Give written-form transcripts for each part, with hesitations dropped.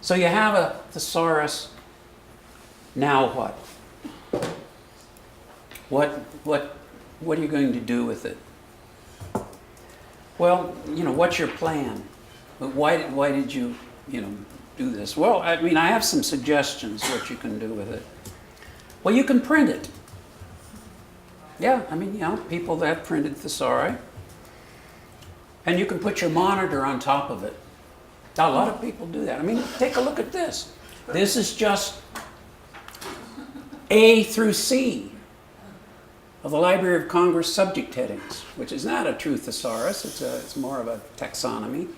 So you have a thesaurus. Now what? What are you going to do with it? Well, what's your plan? Why did you, do this? Well, I mean, I have some suggestions what you can do with it. Well, you can print it. Yeah, I mean, people that have printed thesauri. And you can put your monitor on top of it. Now, a lot of people do that. I mean, take a look at this. This is just A through C of the Library of Congress subject headings, which is not a true thesaurus. It's more of a taxonomy.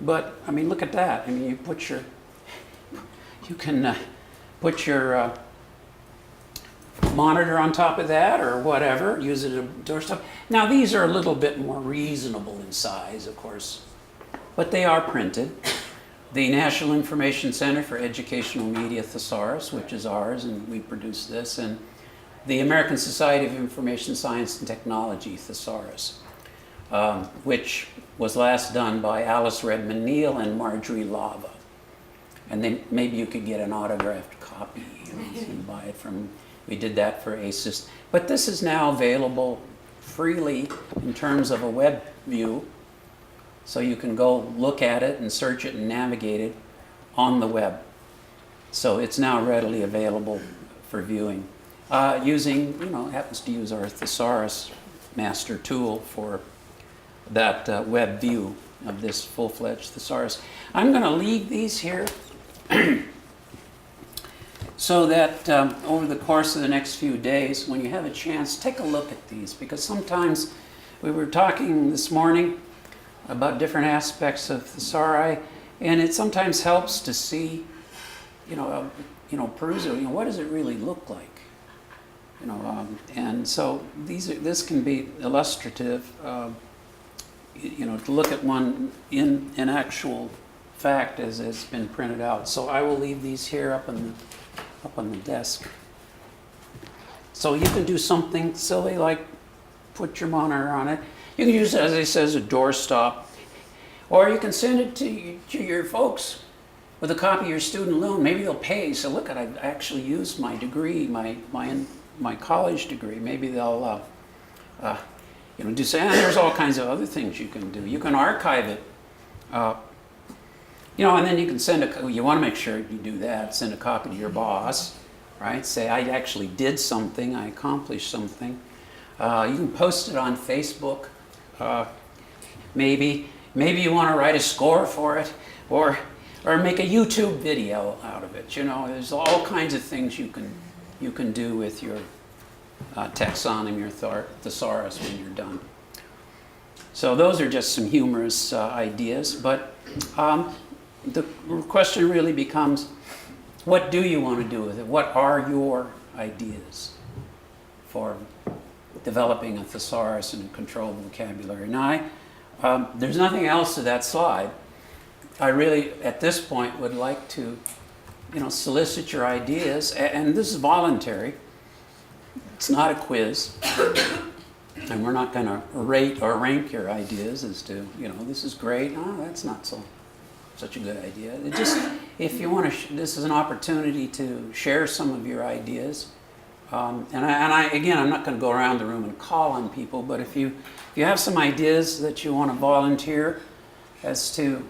But, I mean, look at that. I mean, you can put your monitor on top of that or whatever, use it to door stuff. Now, these are a little bit more reasonable in size, of course, but they are printed. The National Information Center for Educational Media Thesaurus, which is ours, and we produce this, and the American Society of Information Science and Technology Thesaurus, which was last done by Alice Redmond Neal and Marjorie Lava. And then maybe you could get an autographed copy and buy it from. We did that for ASIS. But this is now available freely in terms of a web view. So you can go look at it and search it and navigate it on the web. So it's now readily available for viewing. Using, happens to use our thesaurus master tool for that web view of this full-fledged thesaurus. I'm going to leave these here so that over the course of the next few days, when you have a chance, take a look at these, because sometimes we were talking this morning about different aspects of thesauri, and it sometimes helps to see, peruse it. What does it really look like? And so this can be illustrative. To look at one in actual fact as it's been printed out. So I will leave these here up on the desk. So you can do something silly like put your monitor on it. You can use it, as I said, as a doorstop, or you can send it to your folks with a copy of your student loan. Maybe they'll pay. So look, I actually used my degree, my college degree. Maybe they'll do say, there's all kinds of other things you can do. You can archive it, and then you can send you want to make sure you do that, send a copy to your boss, right? Say, I actually did something, I accomplished something. You can post it on Facebook. Maybe you want to write a score for it, or make a YouTube video out of it. There's all kinds of things you can do with your taxonomy or thesaurus when you're done. So those are just some humorous ideas, but the question really becomes, what do you want to do with it? What are your ideas for developing a thesaurus and a controlled vocabulary? Now, there's nothing else to that slide. I really, at this point, would like to solicit your ideas, and this is voluntary. It's not a quiz, and we're not going to rate or rank your ideas as to, this is great, that's not such a good idea. It just, if you want to, this is an opportunity to share some of your ideas. And again, I'm not going to go around the room and call on people, but if you have some ideas that you want to volunteer as to,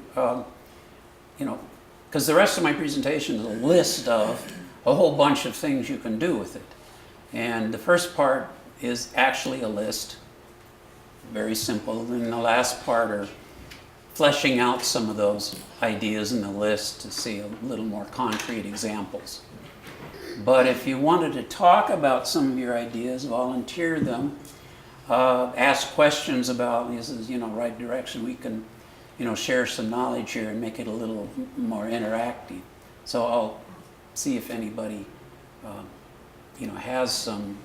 because the rest of my presentation is a list of a whole bunch of things you can do with it. And the first part is actually a list, very simple. And the last part are fleshing out some of those ideas in the list to see a little more concrete examples. But if you wanted to talk about some of your ideas, volunteer them, ask questions about, this is, right direction, we can, share some knowledge here and make it a little more interactive. So I'll see if anybody, has some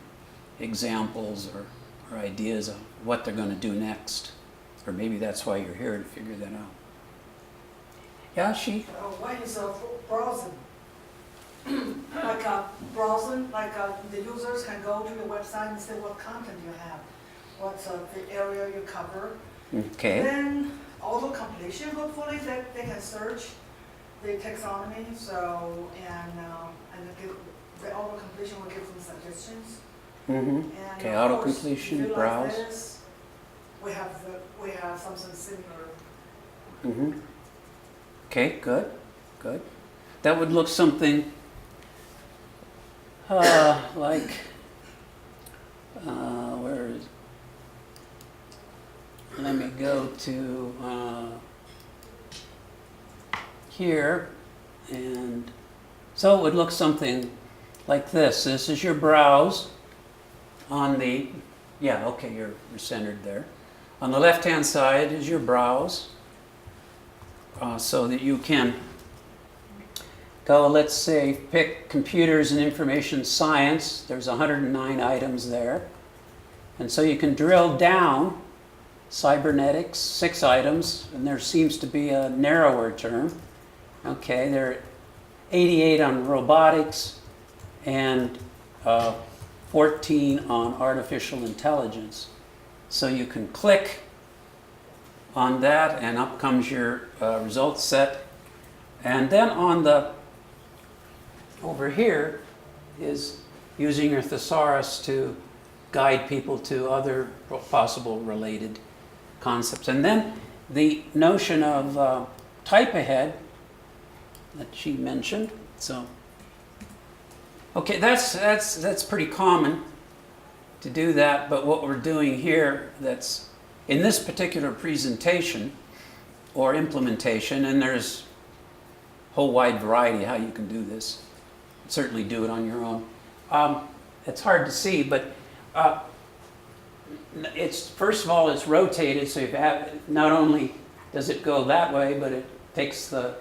examples or ideas of what they're going to do next. Or maybe that's why you're here, to figure that out. Yeah, she? Why is browsing? Browsing, the users can go to your website and say what content you have, what's the area you cover. Okay. Then auto completion, hopefully, that they can search the taxonomy, so, and the auto completion will give some suggestions. Mm-hmm. And Okay, of auto course, completion, if you like browse. this, we have something similar. Mm-hmm. Okay, good, good. That would look something like, where is, let me go to here, and so it would look something like this. This is your browse on the, yeah, okay, you're centered there. On the left-hand side is your browse, so that you can go, let's say, pick computers and information science. There's 109 items there. And so you can drill down cybernetics, 6 items, and there seems to be a narrower term. Okay, there are 88 on robotics and 14 on artificial intelligence. So you can click on that and up comes your results set. And then on the, over here is using your thesaurus to guide people to other possible related concepts. And then the notion of type ahead that she mentioned. So, okay, that's pretty common to do that. But what we're doing here, that's in this particular presentation or implementation, and there's a whole wide variety how you can do this. Certainly do it on your own. It's hard to see, but it's, first of all, it's rotated, so you have, not only does it go that way, but it takes the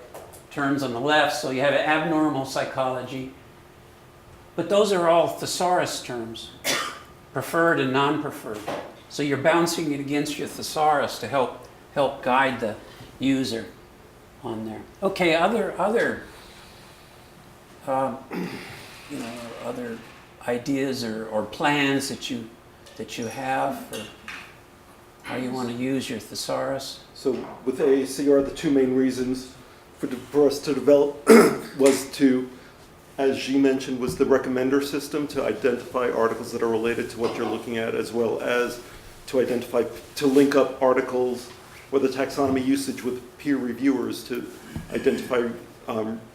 terms on the left, so you have abnormal psychology. But those are all thesaurus terms, preferred and non-preferred. So you're bouncing it against your thesaurus to help guide the user on there. Okay, other other ideas or plans that you have for how you want to use your thesaurus? So with AACR, the 2 main reasons for us to develop was to, as Xi mentioned, was the recommender system to identify articles that are related to what you're looking at, as well as to link up articles or the taxonomy usage with peer reviewers to identify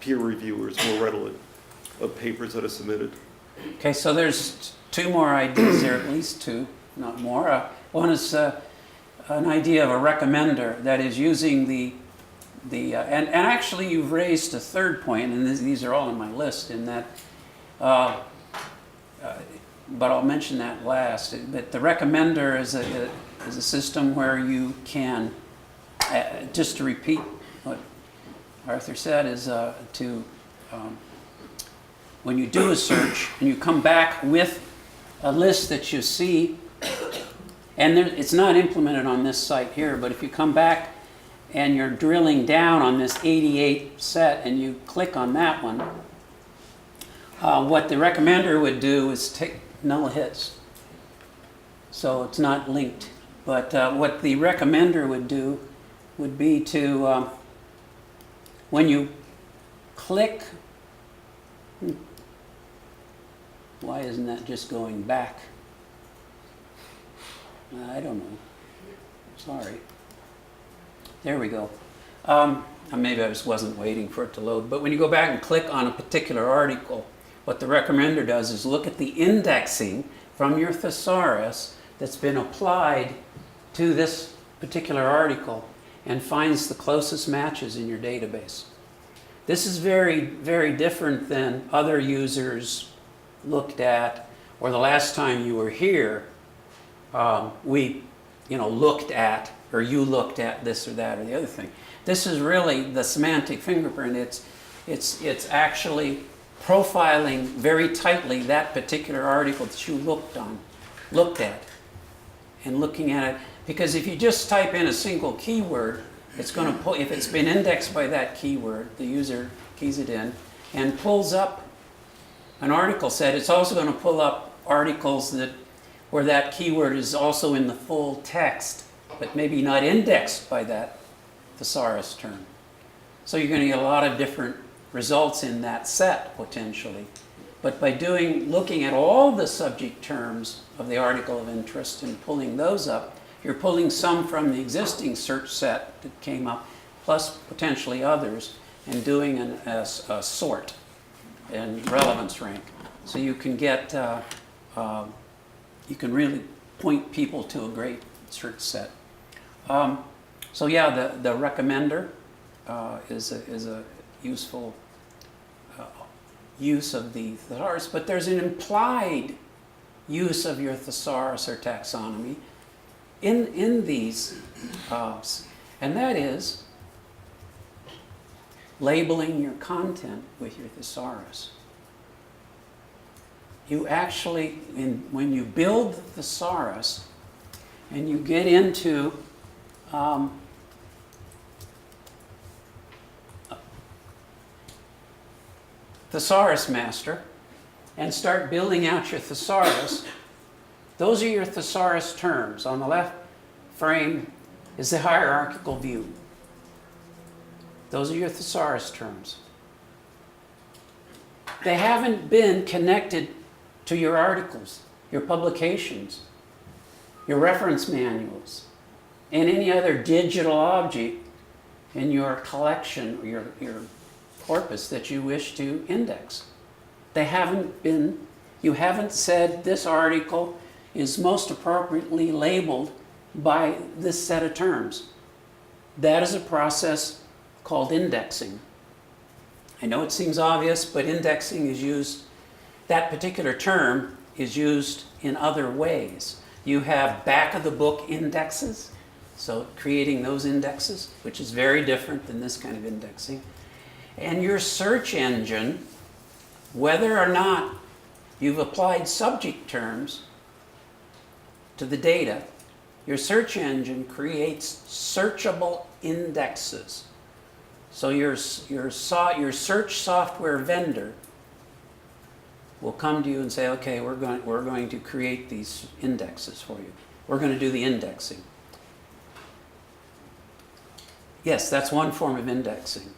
peer reviewers more readily of papers that are submitted. Okay, so there's 2 more ideas there, at least 2, not more. One is an idea of a recommender, that is using and actually you've raised a third point, and these are all on my list in that, but I'll mention that last. But the recommender is a system where you can, just to repeat what Arthur said, is when you do a search and you come back with a list that you see, and it's not implemented on this site here, but if you come back and you're drilling down on this 88 set and you click on that one, what the recommender would do is take null hits. So it's not linked. But what the recommender would do would be to, when you click, why isn't that just going back? I don't know. Sorry. There we go. Maybe I just wasn't waiting for it to load. But when you go back and click on a particular article, what the recommender does is look at the indexing from your thesaurus that's been applied to this particular article and finds the closest matches in your database. This is very, very different than other users looked at, or the last time you were here, we looked at, or you looked at this or that or the other thing. This is really the semantic fingerprint. It's actually profiling very tightly that particular article that you looked at, and looking at it. Because if you just type in a single keyword, it's going to pull, if it's been indexed by that keyword, the user keys it in and pulls up an article set. It's also going to pull up articles where that keyword is also in the full text, but maybe not indexed by that thesaurus term. So you're going to get a lot of different results in that set, potentially. But by looking at all the subject terms of the article of interest and pulling those up, you're pulling some from the existing search set that came up, plus potentially others, and doing a sort and relevance rank. So you can get, you can really point people to a great search set. So yeah, the recommender is a useful use of the thesaurus, but there's an implied use of your thesaurus or taxonomy in these, and that is labeling your content with your thesaurus. You actually, when you build the thesaurus and you get into Thesaurus Master and start building out your thesaurus, those are your thesaurus terms. On the left frame is the hierarchical view. Those are your thesaurus terms. They haven't been connected to your articles, your publications, your reference manuals, and any other digital object in your collection or your corpus that you wish to index. They haven't been, you haven't said this article is most appropriately labeled by this set of terms. That is a process called indexing. I know it seems obvious, but indexing is used, that particular term is used in other ways. You have back of the book indexes, so creating those indexes, which is very different than this kind of indexing. And your search engine, whether or not you've applied subject terms to the data, your search engine creates searchable indexes. So your search software vendor will come to you and say, okay, we're going to create these indexes for you. We're going to do the indexing. Yes, that's one form of indexing.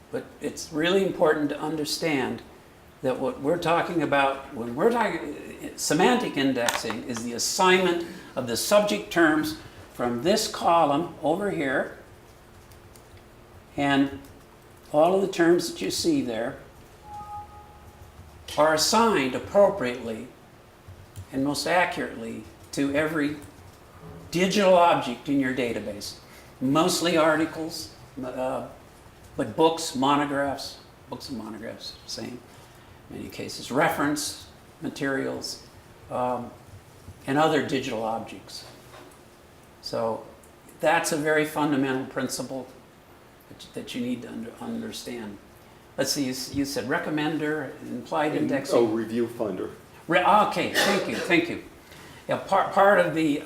But it's really important to understand that what we're talking about, when we're talking, semantic indexing is the assignment of the subject terms from this column over here, and all of the terms that you see there are assigned appropriately and most accurately to every digital object in your database. Mostly articles, but books, monographs, books and monographs, same. In many cases, reference materials, and other digital objects. So that's a very fundamental principle that you need to understand. Let's see, you said recommender, implied indexing. Oh, review finder. Okay, thank you. Yeah, part of the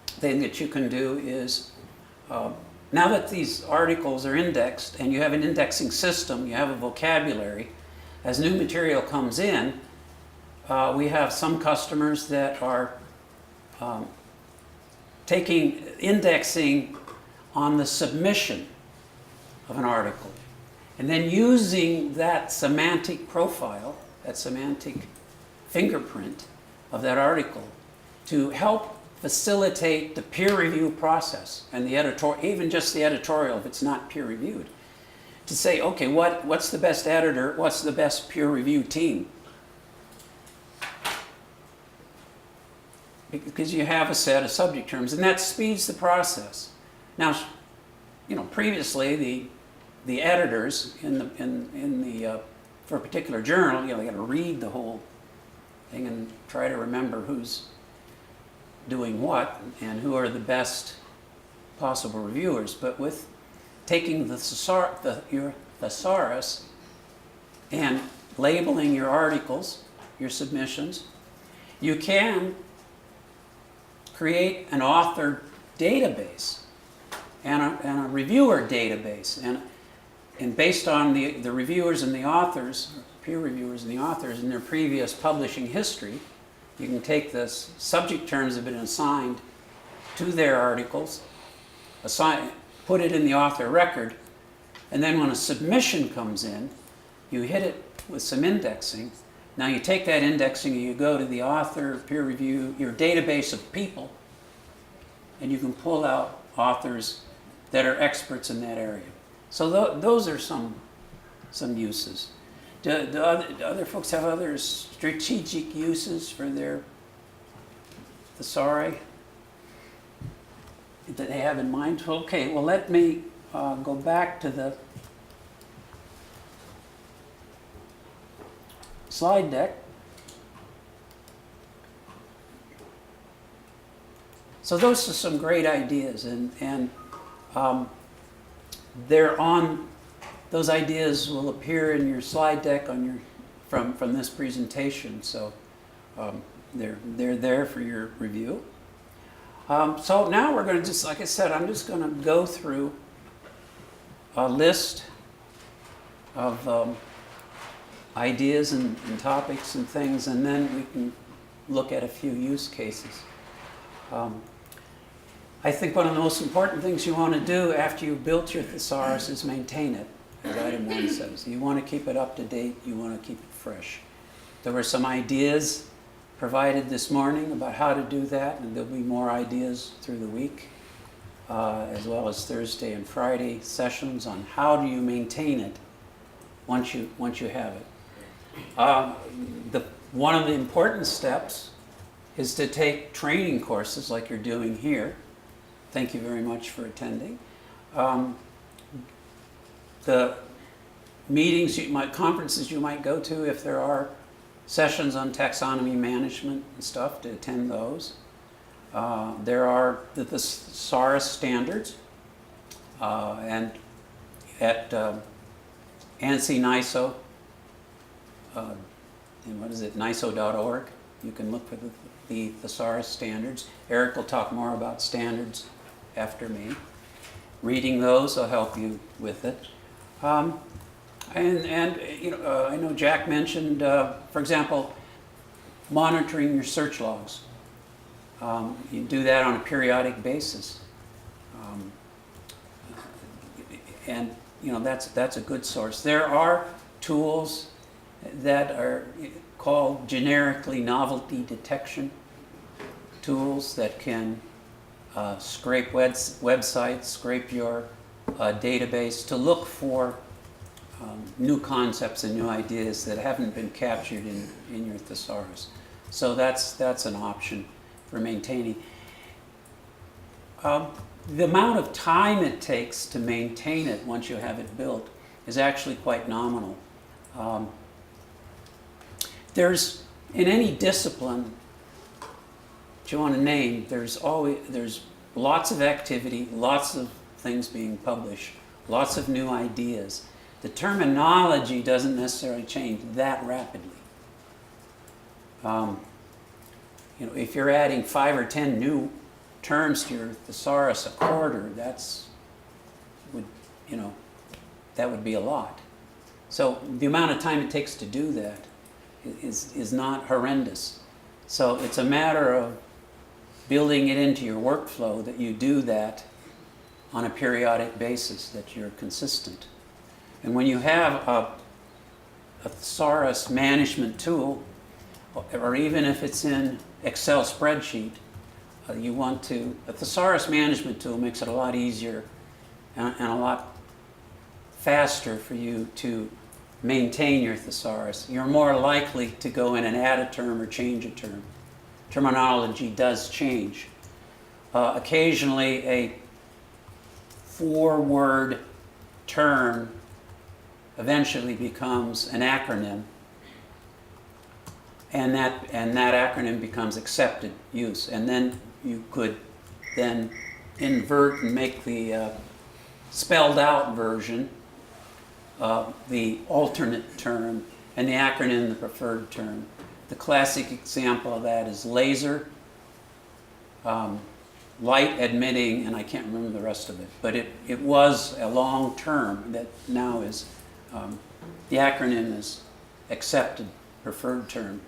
thing that you can do is, now that these articles are indexed and you have an indexing system, you have a vocabulary, as new material comes in, we have some customers that are taking indexing on the submission of an article and then using that semantic profile, that semantic fingerprint of that article to help facilitate the peer review process and the editorial, even just the editorial if it's not peer reviewed, to say, okay, what's the best editor, what's the best peer review team? Because you have a set of subject terms, and that speeds the process. Now, previously the editors for a particular journal, they got to read the whole thing and try to remember who's doing what and who are the best possible reviewers. But with taking your thesaurus and labeling your articles, your submissions, you can create an author database and a reviewer database. And based on the reviewers and the authors, peer reviewers and the authors in their previous publishing history, you can take the subject terms that have been assigned to their articles, put it in the author record, And then when a submission comes in, you hit it with some indexing. Now you take that indexing and you go to the author, peer review, your database of people, and you can pull out authors that are experts in that area. So those are some uses. Do other folks have other strategic uses for their thesauri that they have in mind? Okay, well, let me go back to the slide deck. So those are some great ideas, and they're on. Those ideas will appear in your slide deck on your from this presentation. So they're there for your review. So now we're going to just, like I said, I'm just going to go through a list of ideas and topics and things, and then we can look at a few use cases. I think one of the most important things you want to do after you've built your thesaurus is maintain it, as item 1 says. You want to keep it up to date, you want to keep it fresh. There were some ideas provided this morning about how to do that, and there'll be more ideas through the week, as well as Thursday and Friday sessions on how do you maintain it once you have it. One of the important steps is to take training courses like you're doing here. Thank you very much for attending. The meetings, conferences you might go to, if there are sessions on taxonomy management and stuff, to attend those. There are the thesaurus standards, and at ANSI NISO, and what is it, NISO.org, you can look for the thesaurus standards. Eric will talk more about standards after me. Reading those will help you with it. And you know, I know Jack mentioned, for example, monitoring your search logs. You do that on a periodic basis, and you know that's a good source. There are tools that are called generically novelty detection tools that can scrape websites, scrape your database to look for new concepts and new ideas that haven't been captured in your thesaurus. So that's an option for maintaining. The amount of time it takes to maintain it once you have it built is actually quite nominal. There's, in any discipline that you want to name, there's lots of activity, lots of things being published, lots of new ideas. The terminology doesn't necessarily change that rapidly. You know, if you're adding 5 or 10 new terms to your thesaurus a quarter, that would be a lot. So the amount of time it takes to do that is not horrendous. So it's a matter of building it into your workflow that you do that on a periodic basis, that you're consistent. And when you have a thesaurus management tool, or even if it's in Excel spreadsheet, a thesaurus management tool makes it a lot easier and a lot faster for you to maintain your thesaurus. You're more likely to go in and add a term or change a term. Terminology does change. Occasionally a 4-word term eventually becomes an acronym, and that acronym becomes accepted use, and then you could then invert and make the spelled out version the alternate term, and the acronym the preferred term. The classic example of that is laser, light emitting, and I can't remember the rest of it, but it was a long term that now is, the acronym is accepted preferred term.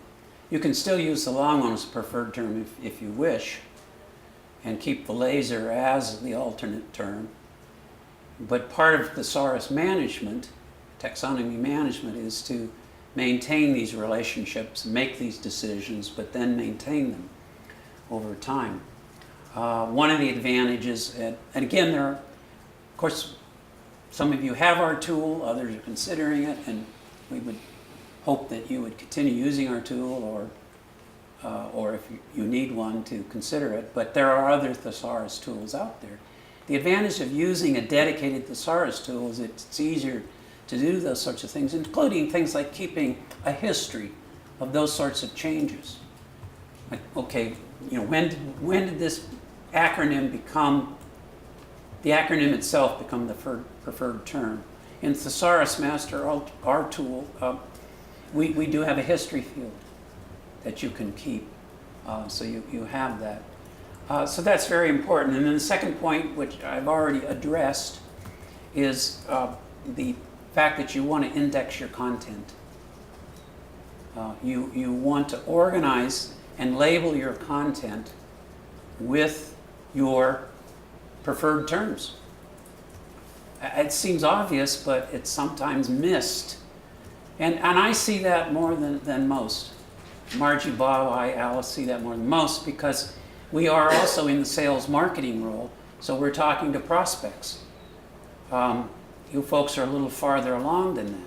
You can still use the long one as preferred term if you wish, and keep the laser as the alternate term. But part of thesaurus management, taxonomy management, is to maintain these relationships, make these decisions, but then maintain them over time. One of the advantages, and again, there are, of course, some of you have our tool, others are considering it, and we would hope that you would continue using our tool, or if you need one, to consider it. But there are other thesaurus tools out there. The advantage of using a dedicated thesaurus tool is it's easier to do those sorts of things, including things like keeping a history of those sorts of changes. Like, okay, when did this acronym become, the acronym itself become the preferred term? In Thesaurus Master, our tool, we do have a history field that you can keep, so you have that. So that's very important. And then the second point, which I've already addressed, is the fact that you want to index your content. You want to organize and label your content with your preferred terms. It seems obvious, but it's sometimes missed. And I see that more than most. Margie, Bob, Alice see that more than most, because we are also in the sales marketing role, so we're talking to prospects. You folks are a little farther along than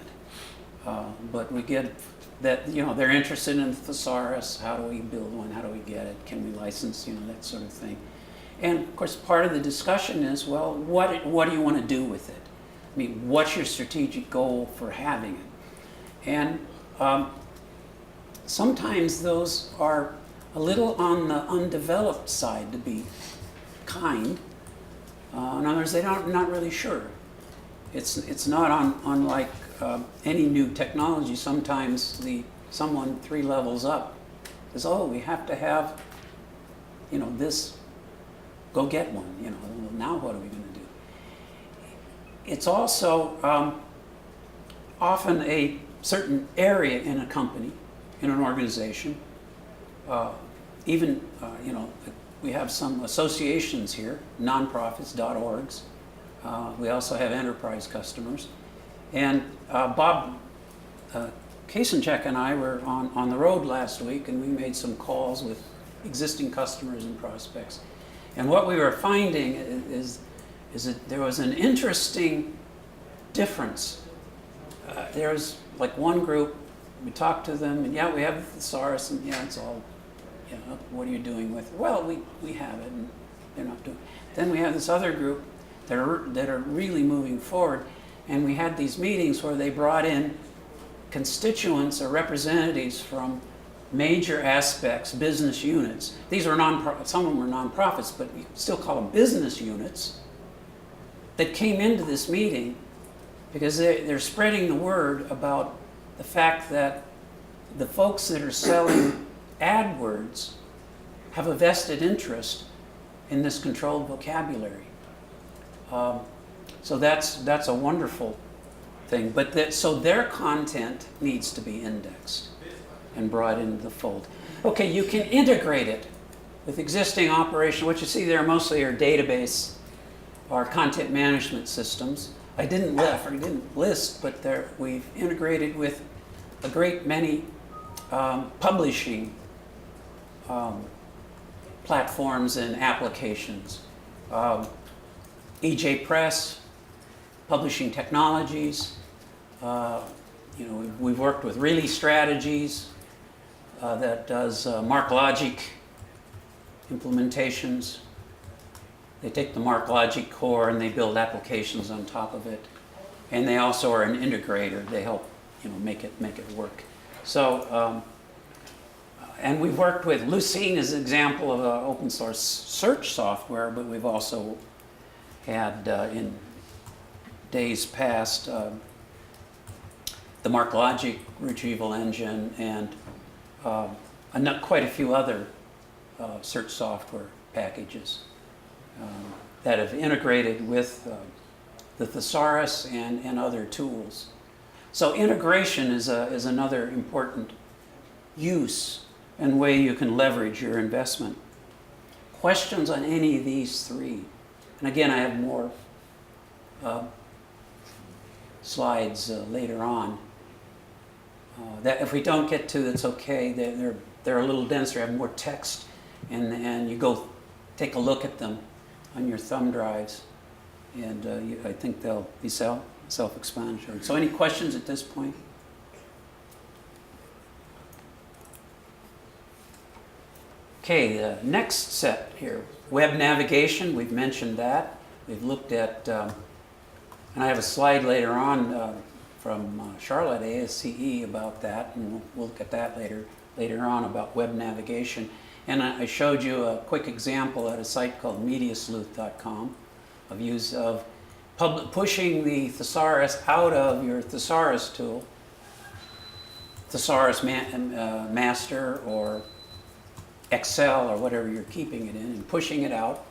that. But we get that, they're interested in the thesaurus. How do we build one? How do we get it? Can we license? That sort of thing. And of course, part of the discussion is, well, what do you want to do with it? I mean, what's your strategic goal for having it? And sometimes those are a little on the undeveloped side, to be kind. In others, they're not really sure. It's not on like any new technology. Sometimes someone 3 levels up says, oh, we have to have, this, go get one. Now what are we going to do? It's also often a certain area in a company, in an organization. Even, we have some associations here, nonprofits, .orgs. We also have enterprise customers. And Bob Kasenchek and I were on the road last week, and we made some calls with existing customers and prospects. And what we were finding is that there was an interesting difference. There's like one group, we talked to them, and yeah, we have the thesaurus, and yeah, it's all, what are you doing with it? Well, we have it, and they're not doing it. Then we have this other group that are really moving forward, and we had these meetings where they brought in constituents or representatives from major aspects, business units. These are some of them were nonprofits, but you still call them business units, that came into this meeting because they're spreading the word about the fact that the folks that are selling AdWords have a vested interest in this controlled vocabulary. So that's a wonderful thing. But so their content needs to be indexed and brought into the fold. Okay, you can integrate it with existing operations. What you see there mostly are database or content management systems. I didn't list, but we've integrated with a great many publishing platforms and applications. EJ Press, Publishing Technologies. We've worked with Really Strategies that does MarkLogic implementations. They take the MarkLogic core and they build applications on top of it. And they also are an integrator. They help make it work. So, and we've worked with Lucene as an example of an open source search software, but we've also had in days past the MarkLogic retrieval engine and quite a few other search software packages that have integrated with the thesaurus and other tools. So integration is another important use and way you can leverage your investment. Questions on any of these three? And again, I have more slides later on. That if we don't get to, that's okay. They're a little denser, have more text, and you go take a look at them on your thumb drives, and I think they'll be self-explanatory. So, any questions at this point? Okay, the next set here, web navigation. We've mentioned that. We've looked at, and I have a slide later on from Charlotte ASCE about that, and we'll look at that later on about web navigation. And I showed you a quick example at a site called mediasleuth.com of use of pushing the thesaurus out of your thesaurus tool, thesaurus master or Excel or whatever you're keeping it in, and pushing it out,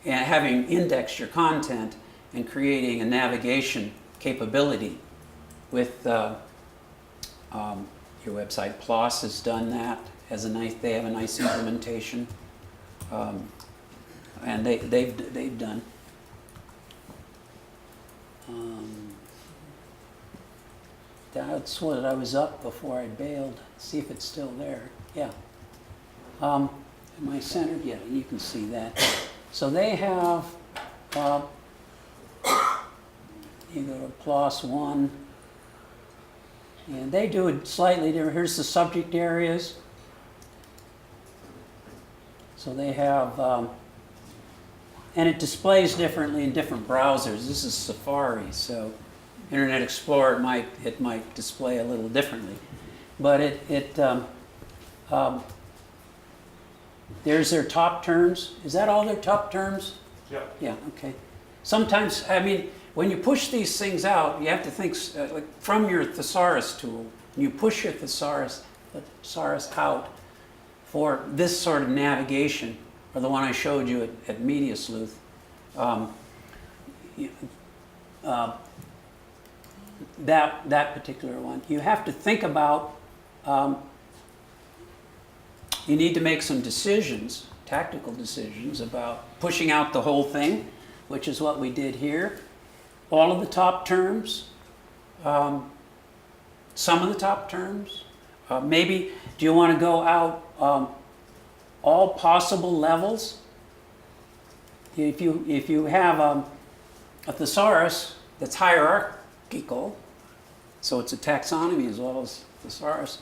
and having indexed your content and creating a navigation capability with your website. PLOS has done that. They have a nice implementation, and they've done. That's what I was up before I bailed. See if it's still there. Yeah. Am I centered? Yeah, you can see that. So they have, you go to PLOS 1, and they do it slightly different. Here's the subject areas. So they have, and it displays differently in different browsers. This is Safari, so Internet Explorer it might display a little differently, but there's their top terms. Is that all their top terms? Yeah. Yeah. Okay. Sometimes, I mean, when you push these things out, you have to think like from your thesaurus tool. You push your thesaurus out for this sort of navigation, or the one I showed you at Media Sleuth. That particular one, you have to think about. You need to make some decisions, tactical decisions, about pushing out the whole thing, which is what we did here. All of the top terms, some of the top terms. Maybe, do you want to go out all possible levels? If you have a thesaurus that's hierarchical, so it's a taxonomy as well as thesaurus,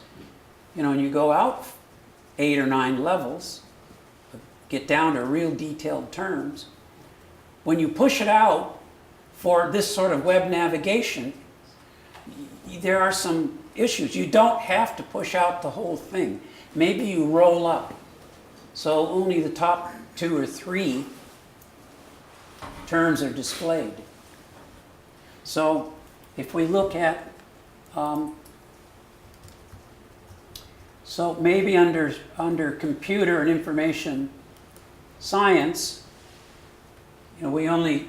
and you go out 8 or 9 levels, get down to real detailed terms. When you push it out for this sort of web navigation, there are some issues. You don't have to push out the whole thing. Maybe you roll up, so only the top 2 or 3 terms are displayed. So if we look at, so maybe under computer and information science, we only,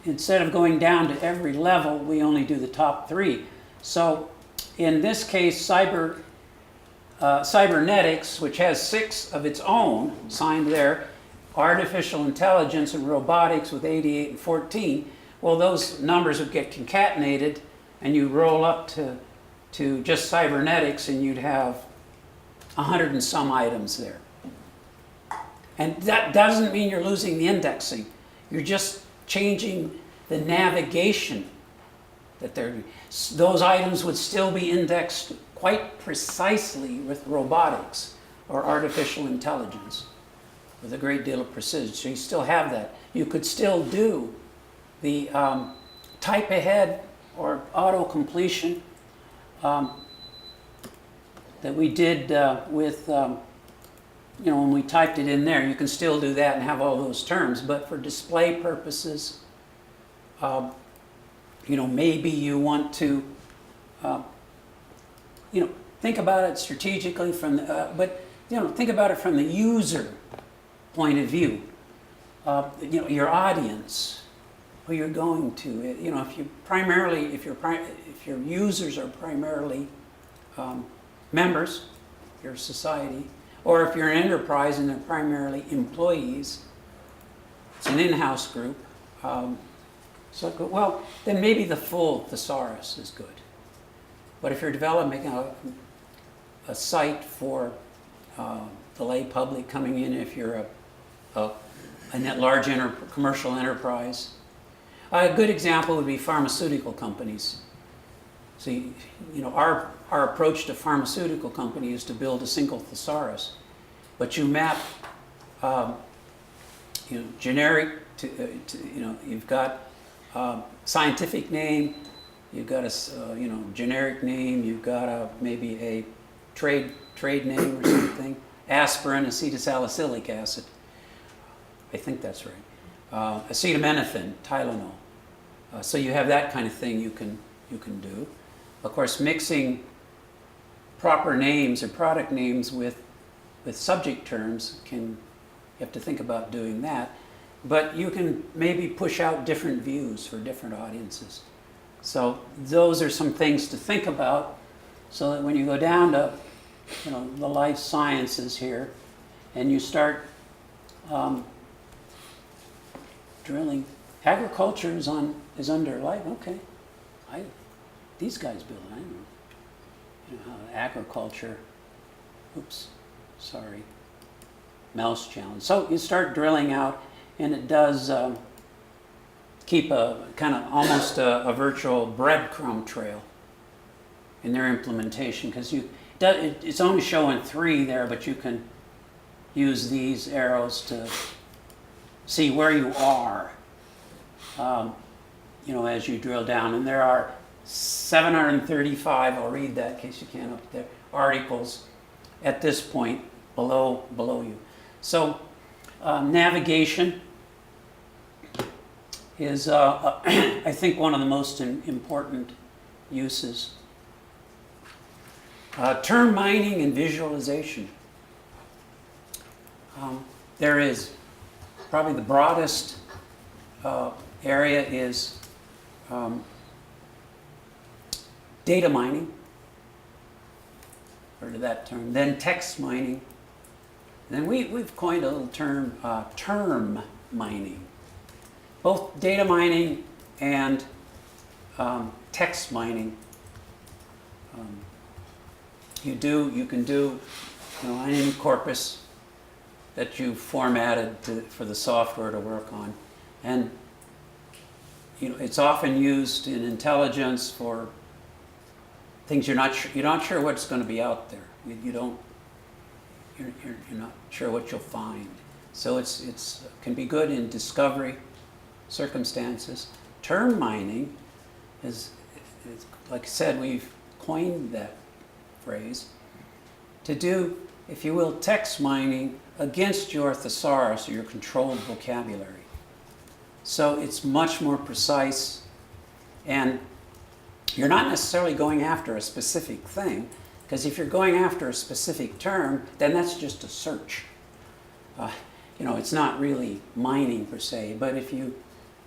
instead of going down to every level, we only do the top 3. So in this case, cybernetics, which has 6 of its own signed there, artificial intelligence and robotics with 88 and 14, well, those numbers would get concatenated, and you roll up to just cybernetics, and you'd have 100 and some items there. And that doesn't mean you're losing the indexing. You're just changing the navigation that those items would still be indexed quite precisely with robotics or artificial intelligence with a great deal of precision. So you still have that. You could still do the type ahead or auto completion that we did with, when we typed it in there. You can still do that and have all those terms, but for display purposes, maybe you want to, think about it strategically but think about it from the user point of view. Your audience, who you're going to. If your users are primarily members, your society, or if you're an enterprise and they're primarily employees, it's an in-house group. So, well, then maybe the full thesaurus is good. But if you're developing a site for the lay public coming in, if you're a net large commercial enterprise, a good example would be pharmaceutical companies. So, our approach to pharmaceutical companies is to build a single thesaurus, but you map, generic to you've got scientific name, you've got a generic name, you've got maybe a trade name or something. Aspirin, acetylsalicylic acid. I think that's right. Acetaminophen, Tylenol. So you have that kind of thing you can do. Of course, mixing proper names or product names with subject terms you have to think about doing that. But you can maybe push out different views for different audiences. So those are some things to think about, so that when you go down to the life sciences here, and you start drilling, agriculture is under life. Okay, these guys build. I know. Agriculture. Oops, sorry. Mouse challenge. So you start drilling out, and it does keep a kind of almost a virtual breadcrumb trail in their implementation, because it's only showing 3 there, but you can use these arrows to see where you are, as you drill down. And there are 735, I'll read that in case you can't up there, articles at this point below you. So navigation is, I think, one of the most important uses. Term mining and visualization. There is probably the broadest area is data mining, heard of that term. Then text mining. Then we've coined a little term, term mining. Both data mining and text mining. You can do any corpus that you formatted for the software to work on, and it's often used in intelligence for things you're not sure what's going to be out there. You're not sure what you'll find. So it can be good in discovery circumstances. Term mining is, like I said, we've coined that phrase to do, if you will, text mining against your thesaurus or your controlled vocabulary. So it's much more precise, and you're not necessarily going after a specific thing, because if you're going after a specific term, then that's just a search. It's not really mining per se, but if you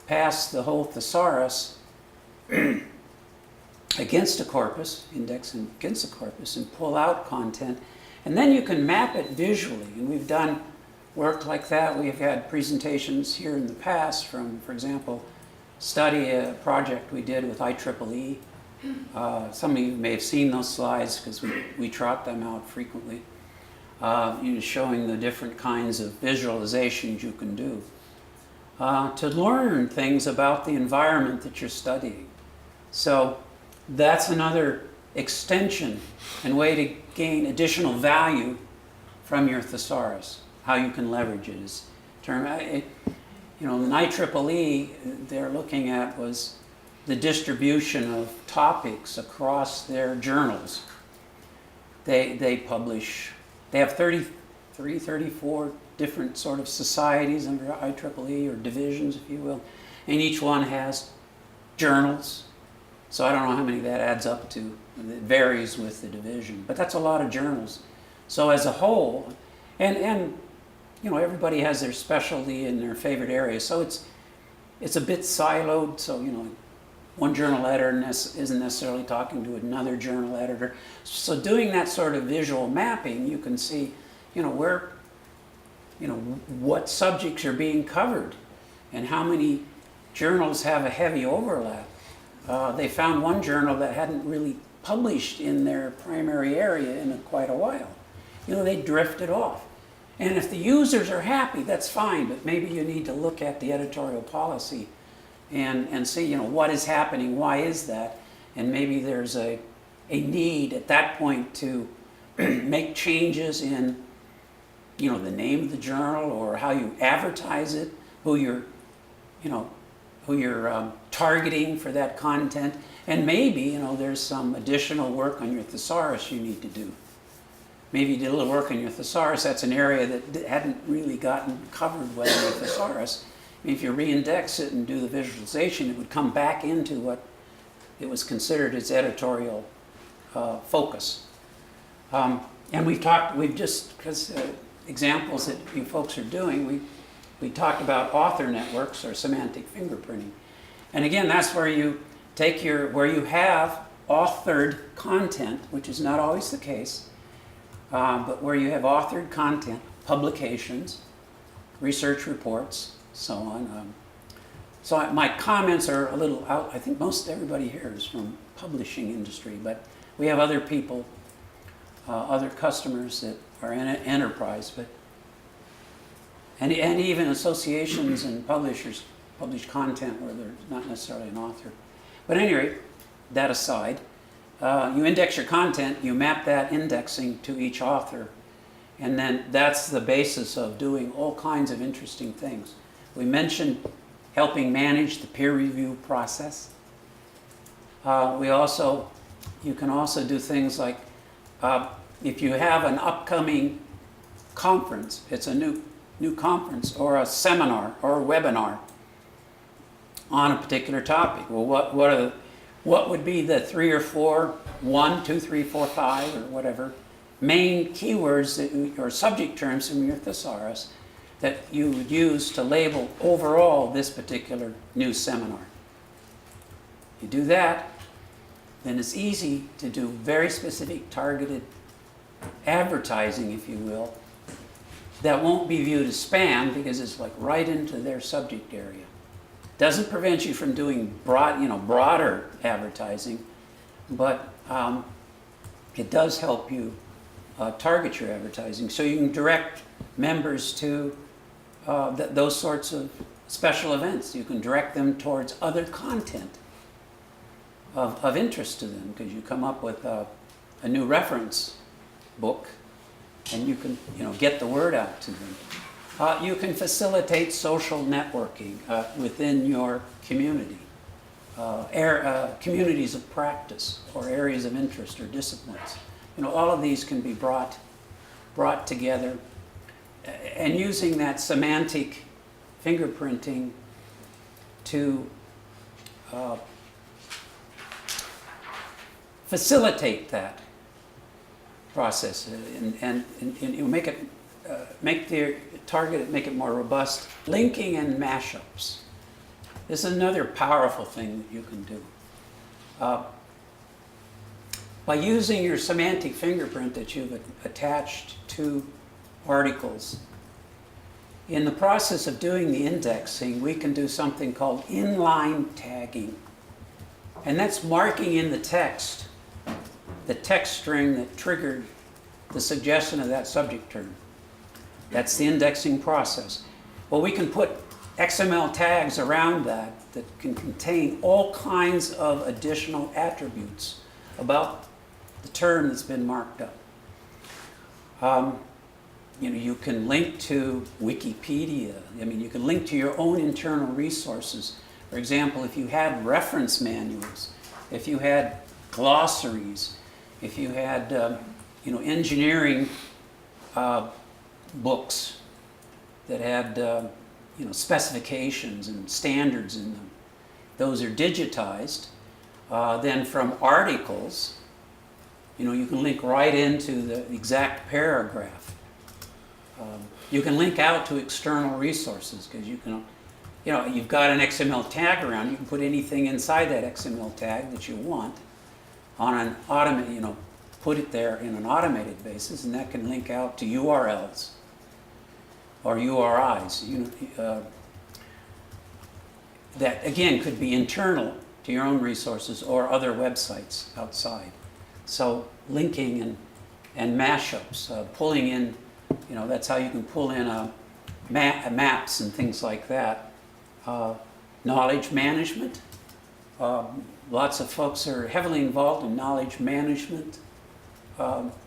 pass the whole thesaurus against a corpus, indexing against a corpus, and pull out content, and then you can map it visually. And we've done work like that. We've had presentations here in the past from, for example, a project we did with IEEE. Some of you may have seen those slides because we trot them out frequently, showing the different kinds of visualizations you can do to learn things about the environment that you're studying. So that's another extension and way to gain additional value from your thesaurus. How you can leverage it is term. The IEEE they're looking at was the distribution of topics across their journals. They have 33, 34 different sort of societies under IEEE, or divisions, if you will, and each one has journals. So I don't know how many that adds up to. It varies with the division, but that's a lot of journals. So as a whole, and everybody has their specialty in their favorite area, so it's a bit siloed. So one journal editor isn't necessarily talking to another journal editor. So doing that sort of visual mapping, you can see, where, what subjects are being covered, and how many journals have a heavy overlap. They found one journal that hadn't really published in their primary area in quite a while. They drifted off. And if the users are happy, that's fine, but maybe you need to look at the editorial policy and see, what is happening, why is that? And maybe there's a need at that point to make changes in, the name of the journal or how you advertise it, who you're targeting for that content. And maybe, there's some additional work on your thesaurus you need to do. Maybe you did a little work on your thesaurus. That's an area that hadn't really gotten covered well in your thesaurus. If you re-index it and do the visualization, it would come back into what it was considered its editorial focus. And we've just, because examples that you folks are doing, we talked about author networks or semantic fingerprinting. And again, that's where you take where you have authored content, which is not always the case, but where you have authored content, publications, research reports, so on. So my comments are a little out. I think most everybody here is from publishing industry, but we have other people, other customers that are in enterprise, but and even associations and publishers publish content where they're not necessarily an author. But at any rate, that aside, you index your content, you map that indexing to each author, and then that's the basis of doing all kinds of interesting things. We mentioned helping manage the peer review process. You can also do things like, if you have an upcoming conference, it's a new conference or a seminar or a webinar on a particular topic. Well, what would be the 3 or 4, 1, 2, 3, 4, 5, or whatever, main keywords or subject terms from your thesaurus that you would use to label overall this particular new seminar? You do that, then it's easy to do very specific targeted advertising, if you will, that won't be viewed as spam because it's like right into their subject area. Doesn't prevent you from doing broader advertising, but it does help you target your advertising. So you can direct members to those sorts of special events. You can direct them towards other content of interest to them because you come up with a new reference book and you can get the word out to them. You can facilitate social networking within your community, communities of practice or areas of interest or disciplines. All of these can be brought together, and using that semantic fingerprinting to facilitate that process and make it make it more robust. Linking and mashups. This is another powerful thing that you can do. By using your semantic fingerprint that you've attached to articles, in the process of doing the indexing, we can do something called inline tagging. And that's marking in the text string that triggered the suggestion of that subject term. That's the indexing process. Well, we can put XML tags around that can contain all kinds of additional attributes about the term that's been marked up. You can link to Wikipedia. You can link to your own internal resources. For example, if you had reference manuals, if you had glossaries, if you had engineering books that had specifications and standards in them. Those are digitized. Then from articles, you can link right into the exact paragraph. You can link out to external resources because you've got an XML tag around. You can put anything inside that XML tag that you want on an automated, put it there in an automated basis, and that can link out to URLs or URIs. that again could be internal to your own resources or other websites outside. So linking and mashups, pulling in, that's how you can pull in maps and things like that. Knowledge management. Lots of folks are heavily involved in knowledge management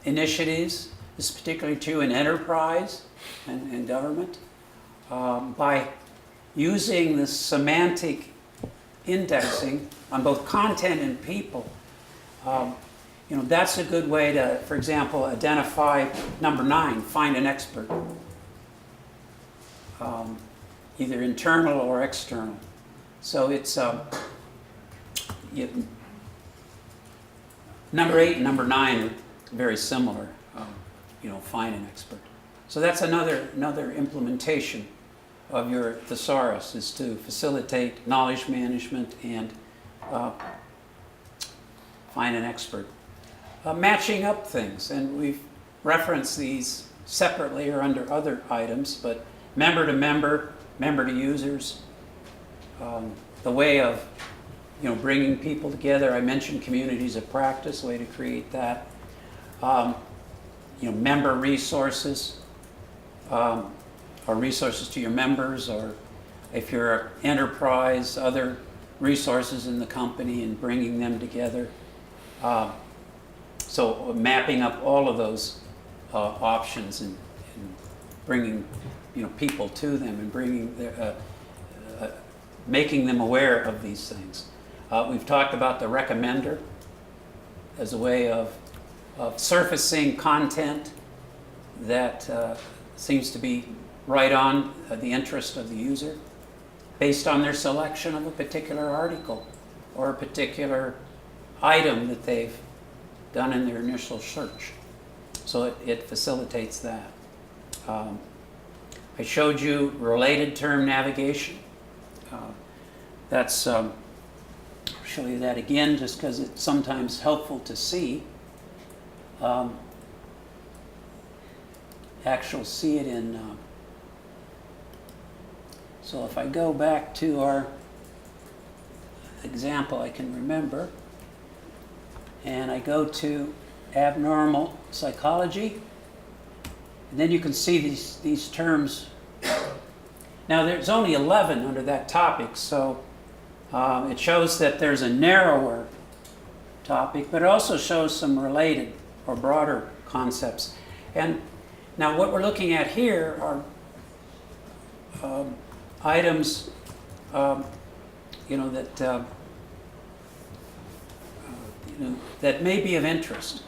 initiatives. This is particularly true in enterprise and government. By using the semantic indexing on both content and people, that's a good way to, for example, identify number 9, find an expert, either internal or external. So it's number 8 and number 9 are very similar. Find an expert. So that's another implementation of your thesaurus, is to facilitate knowledge management and find an expert. Matching up things, and we've referenced these separately or under other items, but member to member, member to users, the way of bringing people together. I mentioned communities of practice, way to create that. Member resources, or resources to your members, or if you're an enterprise, other resources in the company and bringing them together. So mapping up all of those options and bringing people to them and bringing making them aware of these things. We've talked about the recommender as a way of surfacing content that seems to be right on the interest of the user based on their selection of a particular article or a particular item that they've done in their initial search. So it facilitates that. I showed you related term navigation. That's I'll show you that again just because it's sometimes helpful to see. See it in. So if I go back to our example, I can remember, and I go to abnormal psychology, and then you can see these terms. Now there's only 11 under that topic, so it shows that there's a narrower topic, but it also shows some related or broader concepts. And now what we're looking at here are items that may be of interest.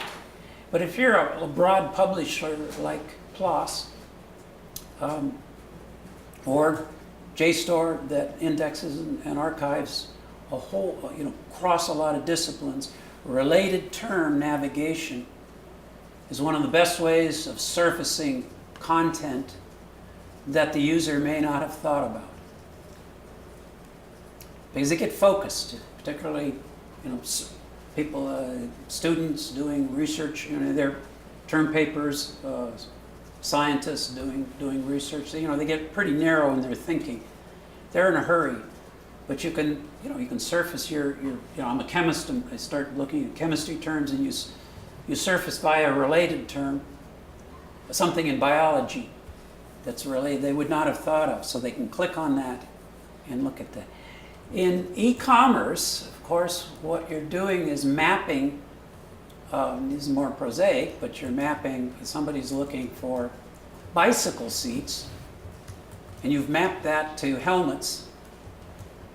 But if you're a broad publisher like PLOS, or JSTOR that indexes and archives a whole, across a lot of disciplines, related term navigation is one of the best ways of surfacing content that the user may not have thought about. Because they get focused, particularly, people, students doing research, their term papers, scientists doing research, they get pretty narrow in their thinking. They're in a hurry, but you can surface your I'm a chemist, and I start looking at chemistry terms, and you surface via a related term something in biology that's related they would not have thought of, so they can click on that and look at that. In e-commerce, of course, what you're doing is mapping. This is more prosaic, but you're mapping. Somebody's looking for bicycle seats, and you've mapped that to helmets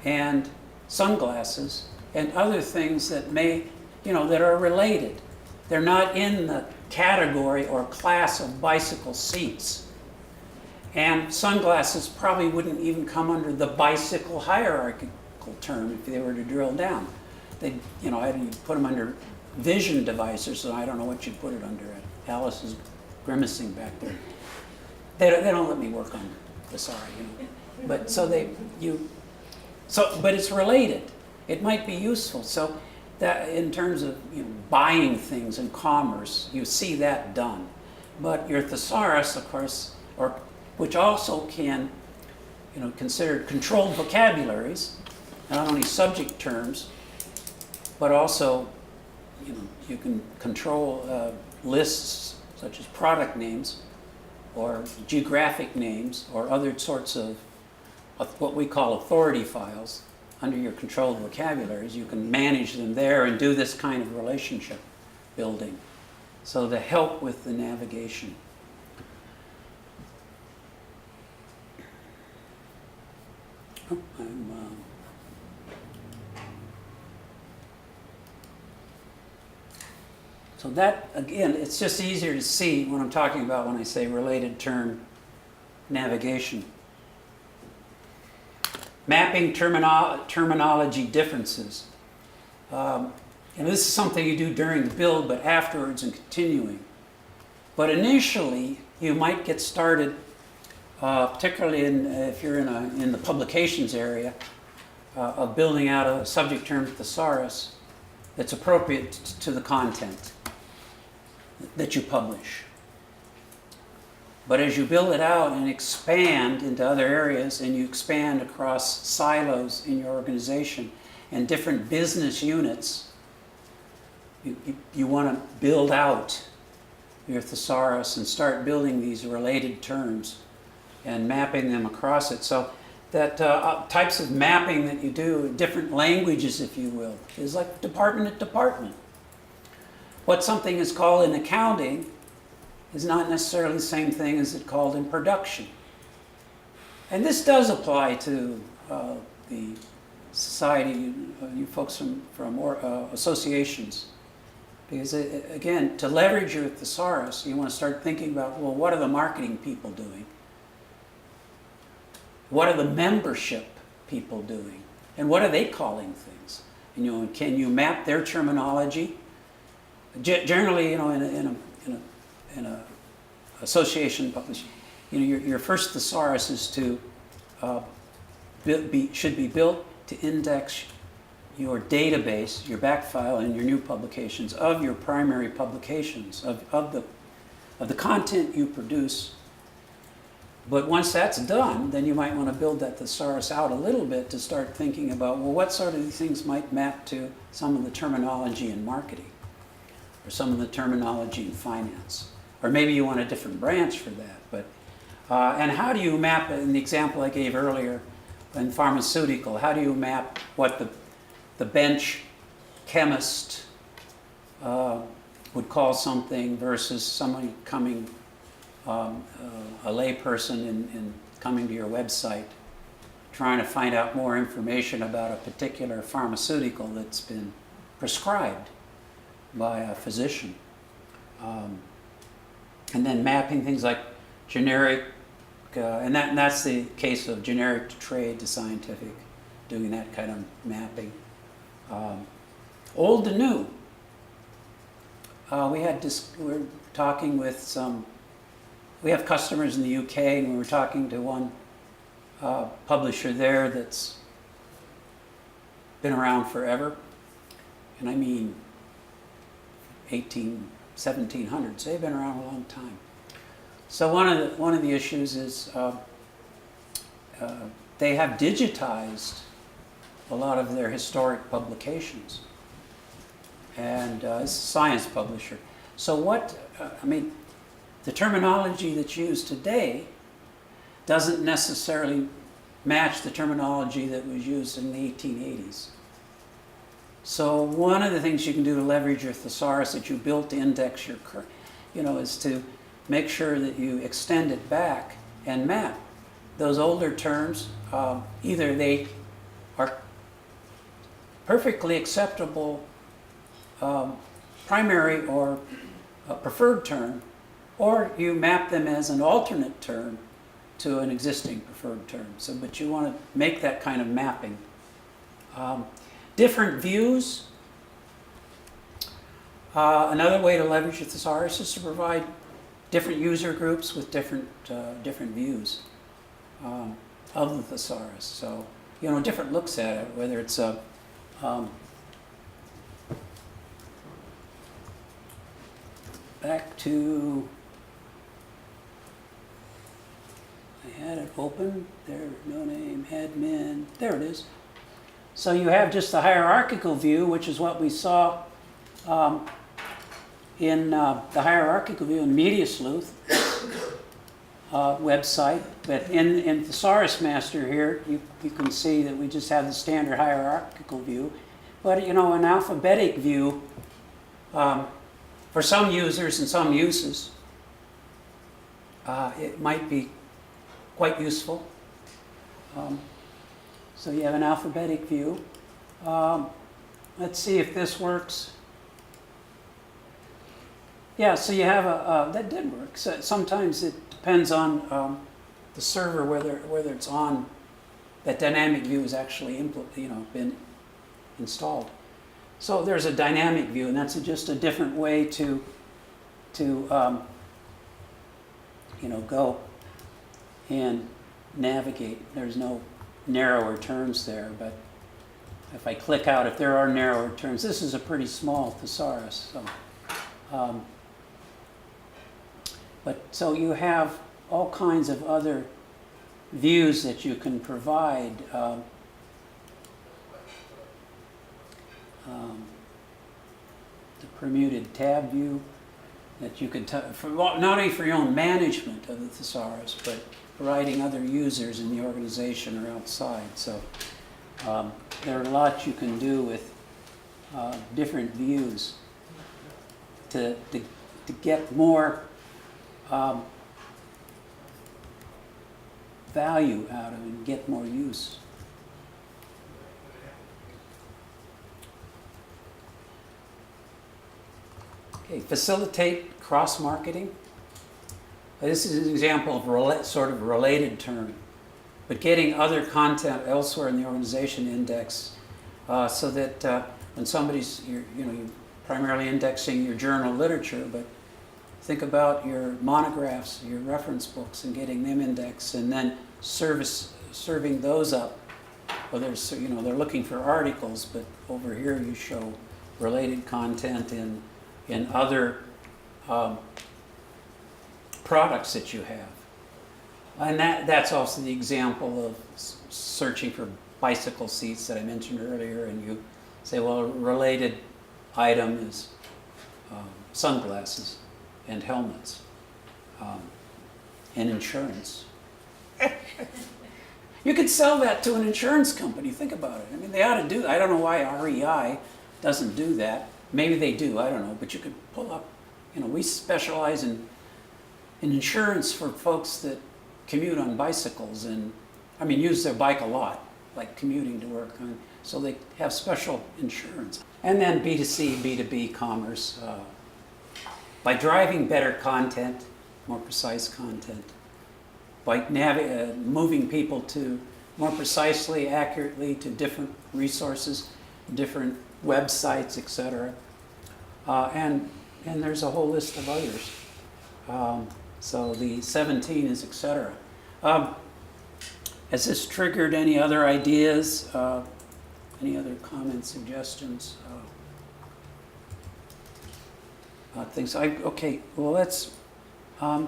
and sunglasses and other things that that are related. They're not in the category or class of bicycle seats. And sunglasses probably wouldn't even come under the bicycle hierarchical term if they were to drill down. They'd, I'd put them under vision devices, so I don't know what you'd put it under. Alice is grimacing back there. They don't let me work on this, sorry. But but it's related. It might be useful. So that in terms of buying things in commerce, you see that done. But your thesaurus, of course, which also can consider controlled vocabularies, not only subject terms, but also, you can control lists such as product names or geographic names or other sorts of what we call authority files under your controlled vocabularies. You can manage them there and do this kind of relationship building. So to help with the navigation. Oh, so that, again, it's just easier to see what I'm talking about when I say related term navigation. Mapping terminology differences. And this is something you do during the build, but afterwards and continuing. But initially, you might get started, particularly if you're in the publications area, of building out a subject term thesaurus that's appropriate to the content that you publish. But as you build it out and expand into other areas, and you expand across silos in your organization and different business units, you want to build out your thesaurus and start building these related terms and mapping them across it. So that types of mapping that you do, different languages, if you will, is like department to department. What something is called in accounting is not necessarily the same thing as it's called in production. And this does apply to the society, you folks from associations. Because again, to leverage your thesaurus, you want to start thinking about, well, what are the marketing people doing? What are the membership people doing? And what are they calling things? And, can you map their terminology? Generally, in a association publishing, your first thesaurus is to should be built to index your database, your back file, and your new publications of your primary publications of the content you produce. But once that's done, then you might want to build that thesaurus out a little bit to start thinking about, well, what sort of things might map to some of the terminology in marketing, or some of the terminology in finance. Or maybe you want a different branch for that. But and how do you map, in the example I gave earlier in pharmaceutical, how do you map what the bench chemist would call something versus somebody coming, a lay person in coming to your website, trying to find out more information about a particular pharmaceutical that's been prescribed by a physician. And then mapping things like generic, and that's the case of generic to trade to scientific, doing that kind of mapping. Old to new. We're talking with some, we have customers in the UK, and we were talking to one publisher there that's been around forever, and I mean 1700s. They've been around a long time. So one of the issues is they have digitized a lot of their historic publications, and it's a science publisher. So the terminology that's used today doesn't necessarily match the terminology that was used in the 1880s. So one of the things you can do to leverage your thesaurus that you built to index your, is to make sure that you extend it back and map those older terms. Either they are perfectly acceptable primary or preferred term, or you map them as an alternate term to an existing preferred term. So, but you want to make that kind of mapping. Different views. Another way to leverage your thesaurus is to provide different user groups with different views of the thesaurus. So, different looks at it, whether it's a back to, I had it open, there, no name, admin, there it is. So you have just the hierarchical view, which is what we saw in the hierarchical view in Media Sleuth website. But in Thesaurus Master here, you can see that we just have the standard hierarchical view. But an alphabetic view, for some users and some uses, it might be quite useful. So you have an alphabetic view. Let's see if this works. Yeah, so you have that did work. So sometimes it depends on the server whether it's on. That dynamic view is actually been installed. So there's a dynamic view, and that's just a different way to go and navigate. There's no narrower terms there, but if I click out, if there are narrower terms, this is a pretty small thesaurus. So you have all kinds of other views that you can provide. The permuted tab view that you could not only for your own management of the thesaurus, but providing other users in the organization or outside. So there are lots you can do with different views to get more value out of it and get more use. Okay, facilitate cross-marketing. This is an example of sort of a related term, but getting other content elsewhere in the organization index so that when somebody's, you're primarily indexing your journal literature, but think about your monographs, your reference books, and getting them indexed, and then serving those up. Well, they're looking for articles, but over here you show related content in other products that you have. And that's also the example of searching for bicycle seats that I mentioned earlier, and you say, well, a related item is sunglasses and helmets and insurance. You could sell that to an insurance company. Think about it. I mean, they ought to do that. I don't know why REI doesn't do that. Maybe they do, I don't know. But you could pull up, we specialize in insurance for folks that commute on bicycles and, use their bike a lot, like commuting to work. So they have special insurance. And then B2C, B2B commerce. By driving better content, more precise content, by moving people to more precisely, accurately to different resources, different websites, etc. And there's a whole list of others. So the 17 is etc. Has this triggered any other ideas? Any other comments, suggestions? Things okay, well, let's, the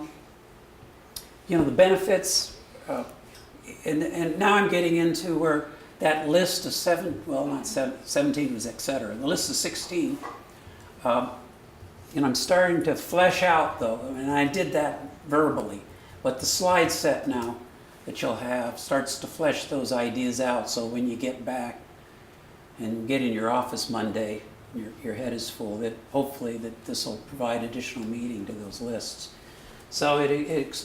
benefits, and now I'm getting into where that list of 17 was etc. The list of 16, I'm starting to flesh out though, and I did that verbally, but the slide set now that you'll have starts to flesh those ideas out, so when you get back and get in your office Monday, your head is full. That hopefully that this will provide additional meaning to those lists. So it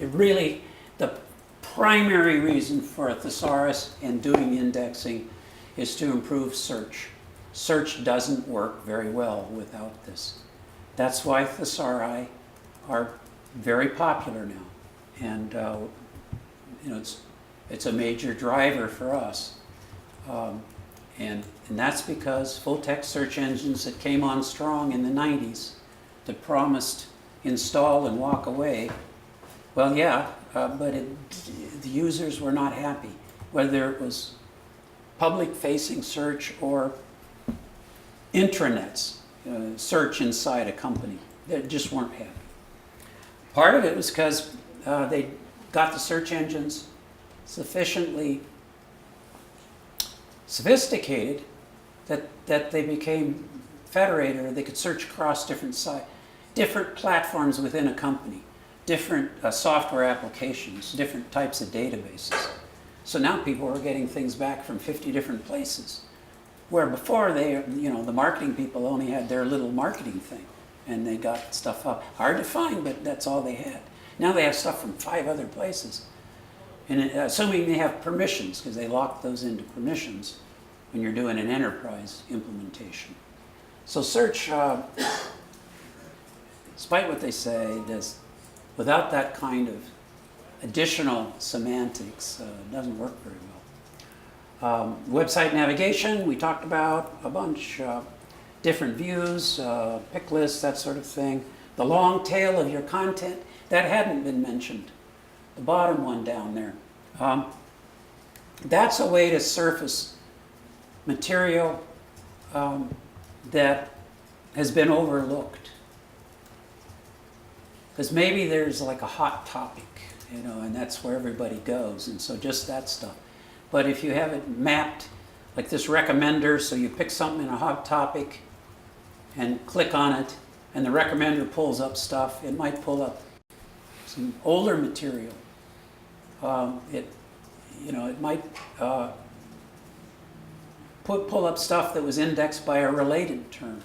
really, the primary reason for a thesaurus and doing indexing is to improve search. Search doesn't work very well without this. That's why thesauri are very popular now, and it's a major driver for us. And that's because full-text search engines that came on strong in the 90s that promised install and walk away, well, yeah, but the users were not happy, whether it was public-facing search or intranets, search inside a company. They just weren't happy. Part of it was because they got the search engines sufficiently sophisticated that they became federated, or they could search across different platforms within a company, different software applications, different types of databases. So now people are getting things back from 50 different places, where before the marketing people only had their little marketing thing, and they got stuff up. Hard to find, but that's all they had. Now they have stuff from 5 other places. And assuming they have permissions, because they lock those into permissions when you're doing an enterprise implementation. So search, despite what they say, without that kind of additional semantics, doesn't work very well. Website navigation, we talked about a bunch. Different views, pick lists, that sort of thing. The long tail of your content, that hadn't been mentioned. The bottom one down there. That's a way to surface material that has been overlooked. Because maybe there's like a hot topic, and that's where everybody goes, and so just that stuff. But if you have it mapped, like this recommender, so you pick something in a hot topic and click on it, and the recommender pulls up stuff, it might pull up some older material. It might pull up stuff that was indexed by a related term.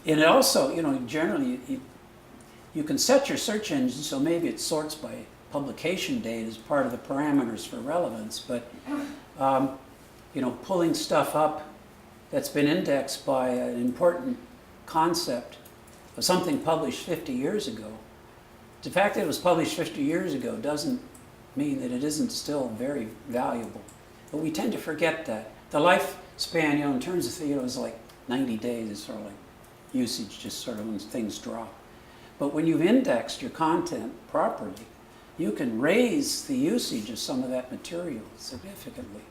And it also, generally, you can set your search engine so maybe it sorts by publication date as part of the parameters for relevance, but pulling stuff up that's been indexed by an important concept of something published 50 years ago. The fact that it was published 50 years ago doesn't mean that it isn't still very valuable. But we tend to forget that. The lifespan, in terms of, is like 90 days, is sort of like usage, just sort of when things drop. But when you've indexed your content properly, you can raise the usage of some of that material significantly.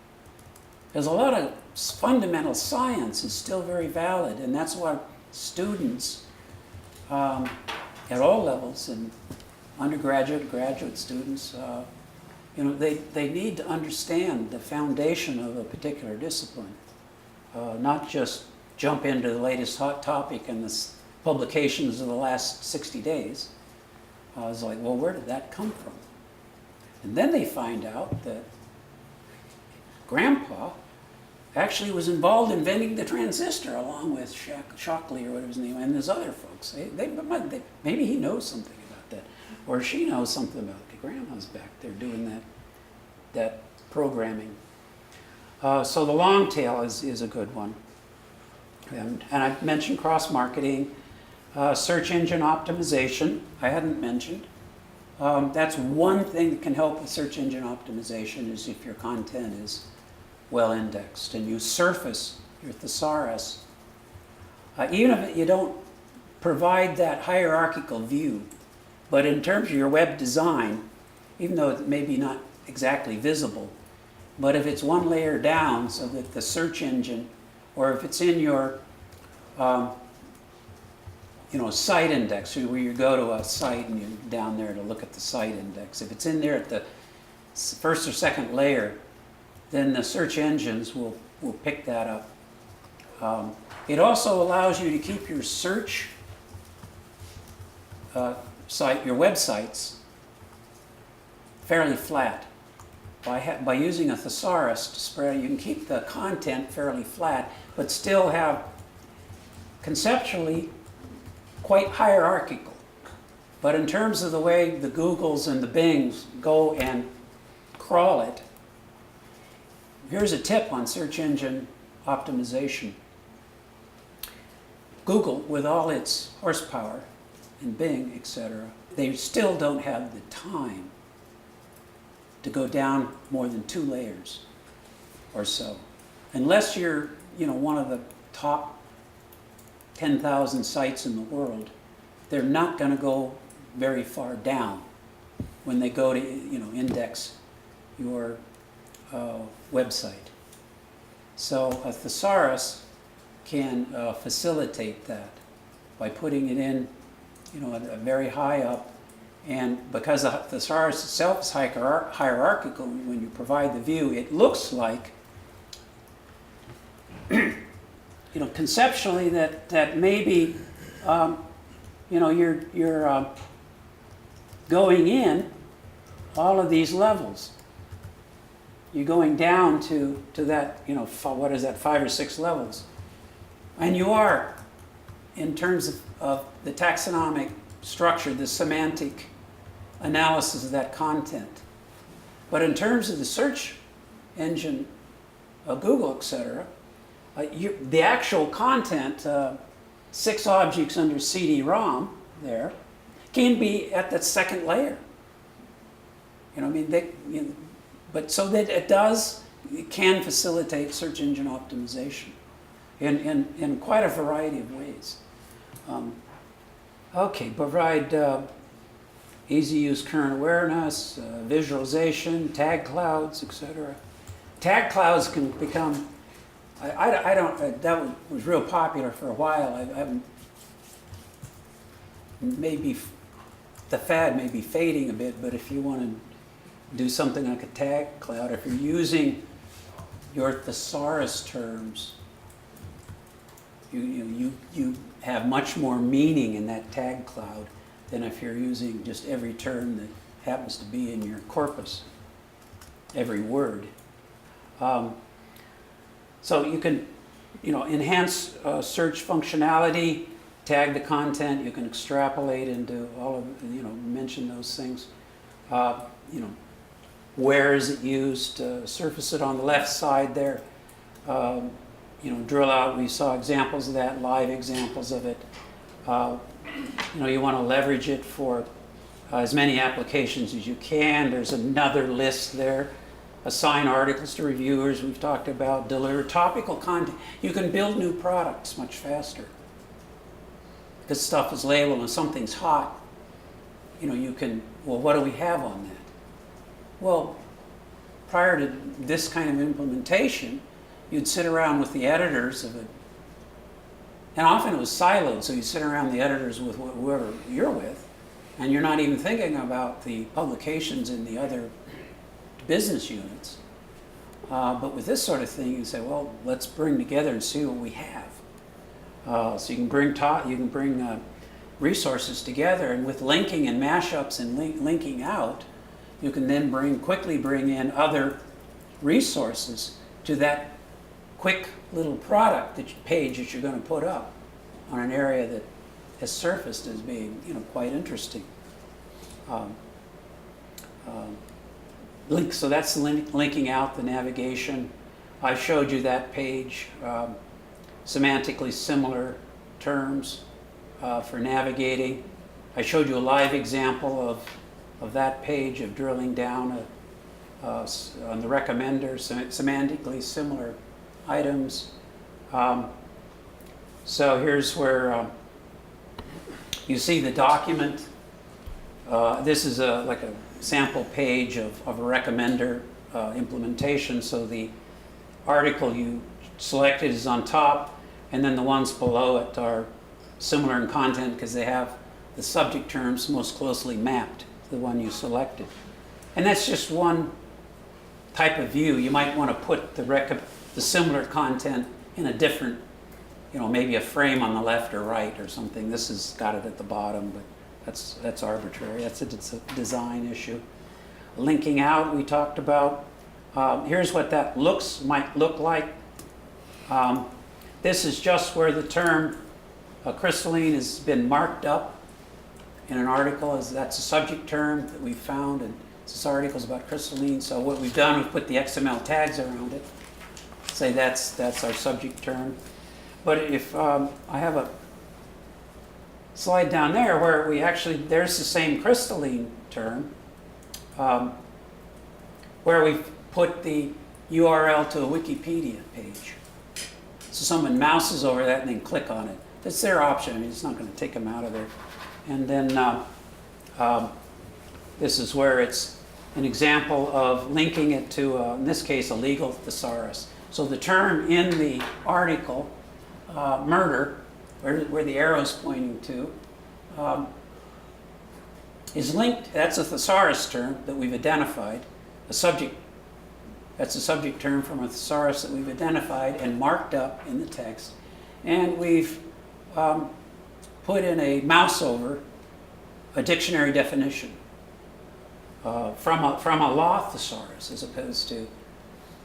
Because a lot of fundamental science is still very valid, and that's why students at all levels, and undergraduate, graduate students, they need to understand the foundation of a particular discipline, not just jump into the latest hot topic and the publications of the last 60 days. It's like, well, where did that come from? And then they find out that Grandpa actually was involved in inventing the transistor along with Shockley or whatever his name, and there's other folks. Maybe he knows something about that, or she knows something about it. Grandma's back there doing that programming. So the long tail is a good one. And I mentioned cross-marketing, search engine optimization, I hadn't mentioned. That's one thing that can help with search engine optimization, is if your content is well indexed and you surface your thesaurus. Even if you don't provide that hierarchical view, but in terms of your web design, even though it may be not exactly visible, but if it's one layer down so that the search engine, or if it's in your site index, where you go to a site and you're down there to look at the site index, if it's in there at the first or second layer, then the search engines will pick that up. It also allows you to keep your search site, your websites, fairly flat. By using a thesaurus to spread, you can keep the content fairly flat, but still have conceptually quite hierarchical. But in terms of the way the Googles and the Bings go and crawl it, here's a tip on search engine optimization. Google, with all its horsepower, and Bing, etc., they still don't have the time to go down more than 2 layers or so. Unless you're, one of the top 10,000 sites in the world, they're not going to go very far down when they go to, index your website. So a thesaurus can facilitate that by putting it in, very high up And because the thesaurus itself is hierarchical, when you provide the view, it looks like, conceptually that maybe, you're going in all of these levels. You're going down to that, what is that, 5 or 6 levels. And you are, in terms of the taxonomic structure, the semantic analysis of that content. But in terms of the search engine, Google, etc., the actual content, 6 objects under CD-ROM there, can be at that second layer. But so that it can facilitate search engine optimization in quite a variety of ways. Provide easy use current awareness, visualization, tag clouds, etc. Tag clouds can become, that was real popular for a while. I haven't, maybe the fad may be fading a bit, but if you want to do something like a tag cloud, if you're using your thesaurus terms, you have much more meaning in that tag cloud than if you're using just every term that happens to be in your corpus, every word. So you can, enhance search functionality, tag the content. You can extrapolate into all of, mention those things. Where is it used? Surface it on the left side there. Drill out. We saw examples of that, live examples of it. You want to leverage it for as many applications as you can. There's another list there. Assign articles to reviewers, we've talked about. Deliver topical content. You can build new products much faster. Because stuff is labeled and something's hot. You can, well, what do we have on that? Well, prior to this kind of implementation, you'd sit around with the editors of it. And often it was siloed, so you'd sit around the editors with whoever you're with, and you're not even thinking about the publications in the other business units. But with this sort of thing, you say, well, let's bring together and see what we have. So you can bring resources together, and with linking and mashups and linking out, you can then quickly bring in other resources to that quick little product page that you're going to put up on an area that has surfaced as being, quite interesting. So that's linking out, the navigation. I showed you that page, semantically similar terms for navigating. I showed you a live example of that page of drilling down on the recommender, semantically similar items. So here's where you see the document. This is like a sample page of a recommender implementation. So the article you selected is on top, and then the ones below it are similar in content because they have the subject terms most closely mapped to the one you selected. And that's just one type of view. You might want to put the similar content in a different, maybe a frame on the left or right or something. This has got it at the bottom, but that's arbitrary. That's a design issue. Linking out, we talked about. Here's what that might look like. This is just where the term crystalline has been marked up in an article. That's a subject term that we found, and this article is about crystalline. So what we've done, we've put the XML tags around it. Say that's our subject term. But if I have a slide down there where there's the same crystalline term, where we've put the URL to a Wikipedia page. So someone mouses over that and then click on it. It's their option. I mean, it's not going to take them out of there. And then this is where it's an example of linking it to, in this case, a legal thesaurus. So the term in the article, murder, where the arrow's pointing to, is linked, that's a thesaurus term that we've identified, a subject, that's a subject term from a thesaurus that we've identified and marked up in the text. And we've put in a mouse over a dictionary definition from a law thesaurus, as opposed to,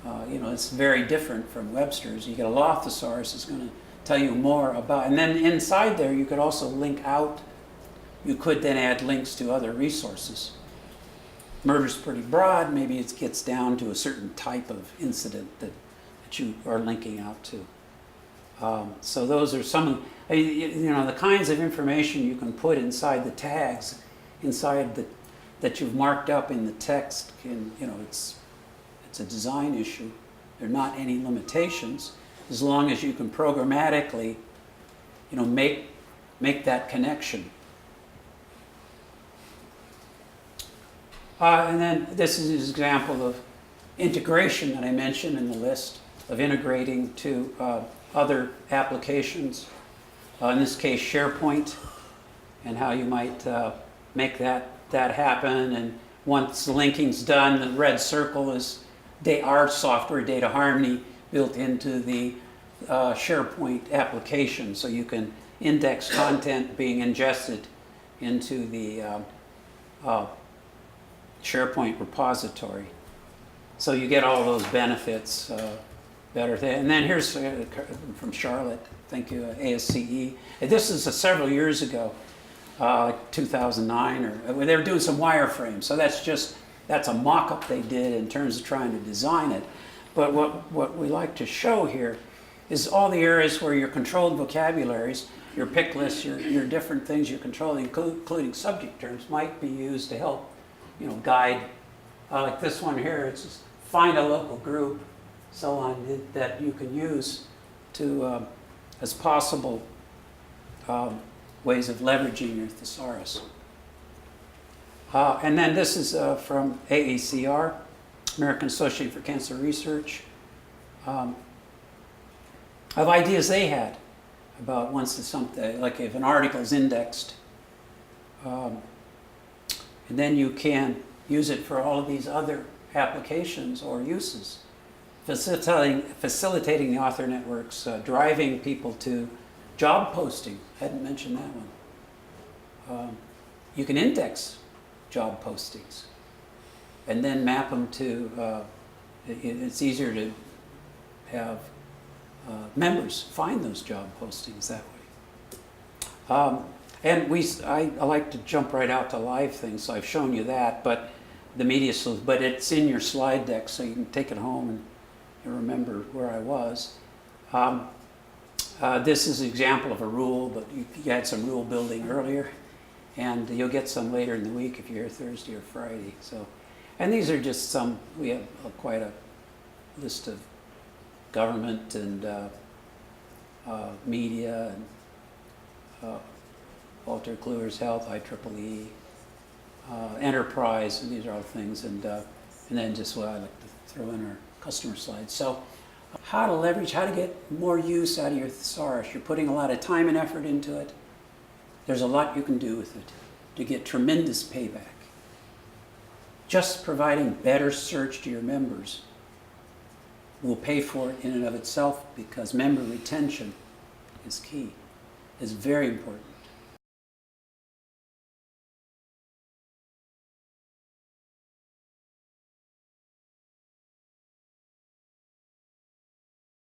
it's very different from Webster's. You get a law thesaurus, it's going to tell you more about, and then inside there you could also link out, you could then add links to other resources. Murder's pretty broad, maybe it gets down to a certain type of incident that you are linking out to. So those are some of the kinds of information you can put inside the tags, that you've marked up in the text. It's a design issue. There are not any limitations as long as you can programmatically, make that connection. And then this is an example of integration that I mentioned in the list of integrating to other applications. In this case, SharePoint, and how you might make that happen. And once the linking's done, the red circle is our software data harmony built into the SharePoint application, so you can index content being ingested into the SharePoint repository. So you get all those benefits better. And then here's from Charlotte, thank you, ASCE. This is several years ago, 2009, or they were doing some wireframes. So that's a mock-up they did in terms of trying to design it. But what we like to show here is all the areas where your controlled vocabularies, your pick lists, your different things you're controlling, including subject terms, might be used to help, guide. Like this one here, it's just find a local group, so on, that you can use to as possible ways of leveraging your thesaurus. And then this is from AACR, American Association for Cancer Research, of ideas they had about once something, like if an article is indexed, and then you can use it for all of these other applications or uses, facilitating the author networks, driving people to job posting. I hadn't mentioned that one. You can index job postings and then map them to, it's easier to have members find those job postings that way. And I like to jump right out to live things, so I've shown you that, but the media, but it's in your slide deck, so you can take it home and remember where I was. This is an example of a rule, but you had some rule building earlier, and you'll get some later in the week if you're here Thursday or Friday. So, and these are just some, we have quite a list of government and media and Walter Kluwer's Health, IEEE, enterprise, and these are all things, and then just what I like to throw in our customer slides. So how to leverage, how to get more use out of your thesaurus. You're putting a lot of time and effort into it. There's a lot you can do with it to get tremendous payback. Just providing better search to your members will pay for it in and of itself, because member retention is key, is very important.